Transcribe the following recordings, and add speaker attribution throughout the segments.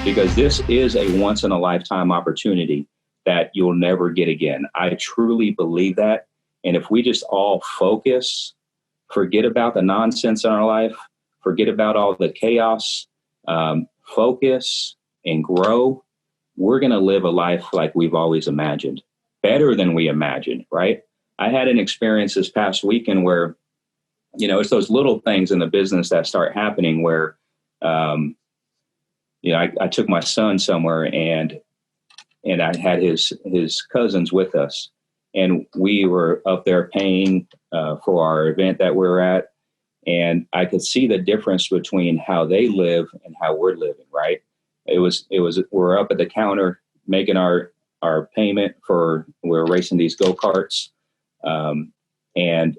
Speaker 1: because this is a once in a lifetime opportunity that you'll never get again. I truly believe that. And if we just all focus, forget about the nonsense in our life, forget about all the chaos, focus and grow, we're going to live a life like we've always imagined, better than we imagined, right? I had an experience this past weekend where, it's those little things in the business that start happening where, I took my son somewhere and I had his cousins with us, and we were up there paying for our event that we were at. And I could see the difference between how they live and how we're living, right? We're up at the counter making our payment we're racing these go-karts. And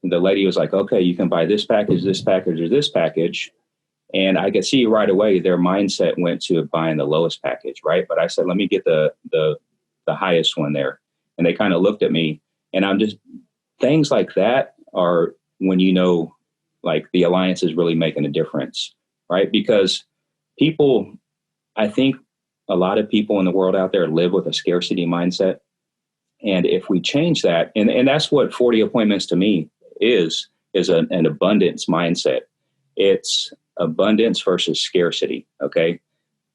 Speaker 1: the lady was like, okay, you can buy this package, or this package. And I could see right away their mindset went to buying the lowest package, right? But I said, let me get the highest one there. And they kind of looked at me, and things like that are when like the alliance is really making a difference, right? Because I think a lot of people in the world out there live with a scarcity mindset. And if we change that, and that's what 40 appointments to me is an abundance mindset. It's abundance versus scarcity. Okay.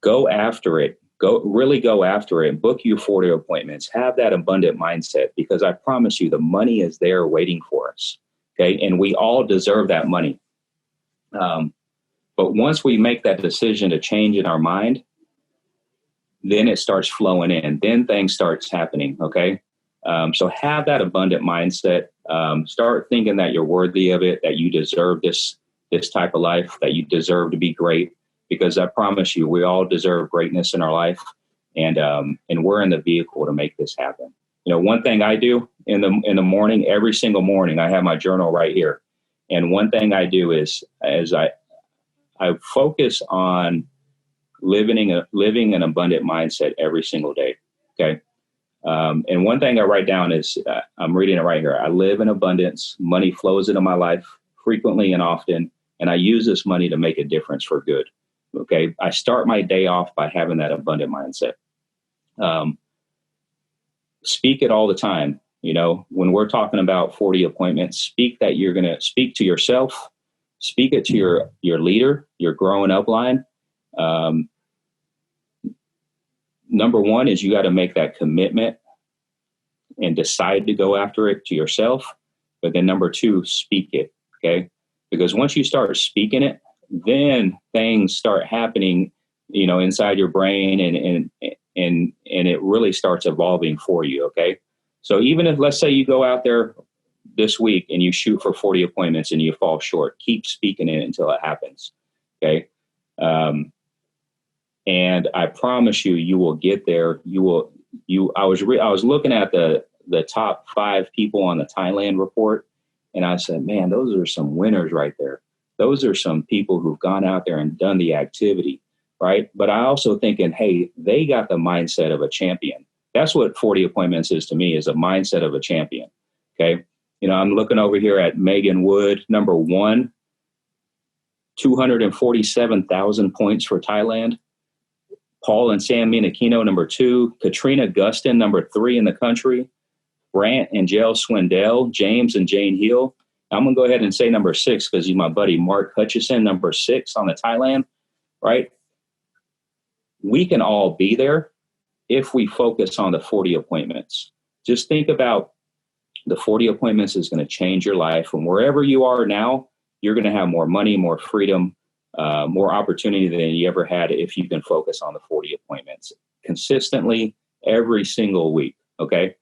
Speaker 1: Go after it. Go after it. Book you 40 appointments. Have that abundant mindset, because I promise you the money is there waiting for us. Okay. And we all deserve that money. But once we make that decision to change in our mind, then it starts flowing in. Then things starts happening. Okay. So have that abundant mindset. Start thinking that you're worthy of it, that you deserve this type of life, that you deserve to be great, because I promise you, we all deserve greatness in our life, and we're in the vehicle to make this happen. One thing I do in the morning, every single morning, I have my journal right here. And one thing I do is I focus on living an abundant mindset every single day. Okay. And one thing I write down is, I'm reading it right here. I live in abundance. Money flows into my life frequently and often, and I use this money to make a difference for good. Okay. I start my day off by having that abundant mindset. Speak it all the time. When we're talking about 40 appointments, speak that you're going to speak to yourself, speak it to your leader, your growing up line. Number one is you got to make that commitment and decide to go after it to yourself. But then number two, speak it. Okay. Because once you start speaking it, then things start happening, inside your brain, and it really starts evolving for you. Okay. So even if, let's say you go out there this week and you shoot for 40 appointments and you fall short, keep speaking it until it happens. Okay. And I promise you will get there. I was looking at the top 5 people on the Thailand report, and I said, man, those are some winners right there. Those are some people who've gone out there and done the activity, right? But I also thinking, hey, they got the mindset of a champion. That's what 40 appointments is to me, is a mindset of a champion. Okay. I'm looking over here at Megan Wood, number 1, 247,000 points for Thailand. Paul and Sam Minakino, number 2. Katrina Gustin, number 3 in the country. Brant and Jael Swindell, James and Jane Hill. I'm going to go ahead and say number 6 because he's my buddy, Mark Hutchison, number 6 on the Thailand, right? We can all be there if we focus on the 40 appointments. Just think about the 40 appointments is going to change your life. And wherever you are now, you're going to have more money, more freedom, more opportunity than you ever had if you can focus on the 40 appointments consistently every single week. Okay.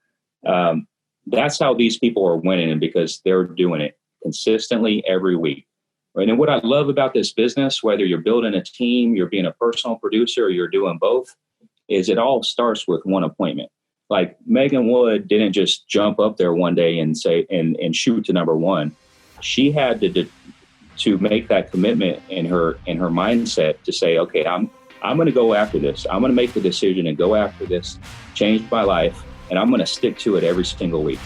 Speaker 1: That's how these people are winning, and because they're doing it consistently every week. Right. And what I love about this business, whether you're building a team, you're being a personal producer, or you're doing both, is it all starts with one appointment. Like Megan Wood didn't just jump up there one day and say, and shoot to number 1. She had to make that commitment in her mindset to say, okay, I'm going to go after this. I'm going to make the decision and go after this, change my life, and I'm going to stick to it every single week.